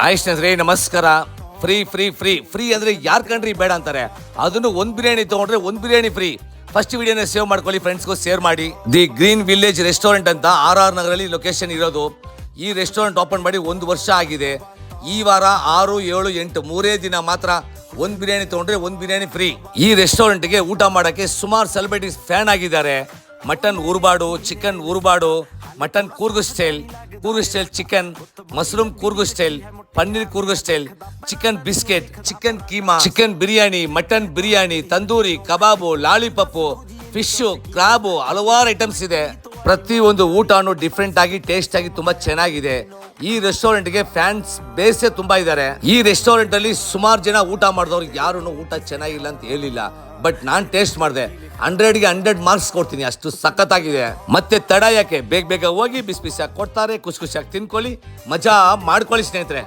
ಆಯ್ ಸ್ನೇಹಿತರೆ ನಮಸ್ಕಾರ. Free free free free ಅಂದ್ರೆ ಯಾರ್ ಕಂಡ್ರಿ ಬೇಡ ಅಂತಾರೆ. ಅದನ್ನು ಒಂದ್ ಬಿರಿಯಾನಿ ತಗೊಂಡ್ರೆ ಒಂದ್ ಬಿರಿಯಾನಿ ಫ್ರೀ. ಫಸ್ಟ್ ವಿಡಿಯೋನ ಸೇವ್ ಮಾಡ್ಕೊಳ್ಳಿ, ಫ್ರೆಂಡ್ಸ್ಗೂ ಶೇರ್ ಮಾಡಿ. ದಿ ಗ್ರೀನ್ ವಿಲೇಜ್ ರೆಸ್ಟೋರೆಂಟ್ ಅಂತ RR ನಗರಲ್ಲಿ ಲೊಕೇಶನ್ ಇರೋದು. ಈ ರೆಸ್ಟೋರೆಂಟ್ ಓಪನ್ ಮಾಡಿ 1 ವರ್ಷ ಆಗಿದೆ. ಈ ವಾರ 6, 7, 8 ಮೂರೇ ದಿನ ಮಾತ್ರ ಒಂದ್ ಬಿರಿಯಾನಿ ತಗೊಂಡ್ರೆ ಒಂದ್ ಬಿರಿಯಾನಿ ಫ್ರೀ. ಈ ರೆಸ್ಟೋರೆಂಟ್ಗೆ ಊಟ ಮಾಡಕ್ಕೆ ಸುಮಾರು ಸೆಲೆಬ್ರಿಟೀಸ್ ಫ್ಯಾನ್ ಆಗಿದ್ದಾರೆ. ಮಟನ್ ಉರ್ಬಾಡು, ಚಿಕನ್ ಉರ್ಬಾಡು, mutton Coorg style chicken, mushroom Coorg style, paneer Coorg style, chicken biscuit, chicken keema, chicken biryani, mutton biryani, tandoori, kebab, lollipop, fish, crab, ಹಲವಾರು ಐಟಮ್ಸ್ ಇದೆ. ಪ್ರತಿ ಒಂದು ಊಟನು ಡಿಫ್ರೆಂಟ್ ಆಗಿ ಟೇಸ್ಟ್ ಆಗಿ ತುಂಬಾ ಚೆನ್ನಾಗಿದೆ. ಈ ರೆಸ್ಟೋರೆಂಟ್ಗೆ ಫ್ಯಾನ್ಸ್ ಬೇಸೇ ತುಂಬಾ ಇದ್ದಾರೆ. ಈ ರೆಸ್ಟೋರೆಂಟ್ ಅಲ್ಲಿ ಸುಮಾರು ಜನ ಊಟ ಮಾಡಿದವ್ರು ಯಾರು ಊಟ ಚೆನ್ನಾಗಿಲ್ಲ ಅಂತ ಹೇಳಿಲ್ಲ. ಬಟ್ ನಾನ್ ಟೇಸ್ಟ್ ಮಾಡಿದೆ, 100ಗೆ 100 ಮಾರ್ಕ್ಸ್ ಕೊಡ್ತೀನಿ, ಅಷ್ಟು ಸಖತ್ತಾಗಿದೆ. ಮತ್ತೆ ತಡ ಯಾಕೆ, ಬೇಗ ಹೋಗಿ ಬಿಸಿ ಬಿಸಿಯಾಗಿ ಕೊಡ್ತಾರೆ, ಖುಷಿಯಾಗಿ ತಿನ್ಕೊಳ್ಳಿ, ಮಜಾ ಮಾಡ್ಕೊಳ್ಳಿ ಸ್ನೇಹಿತರೆ.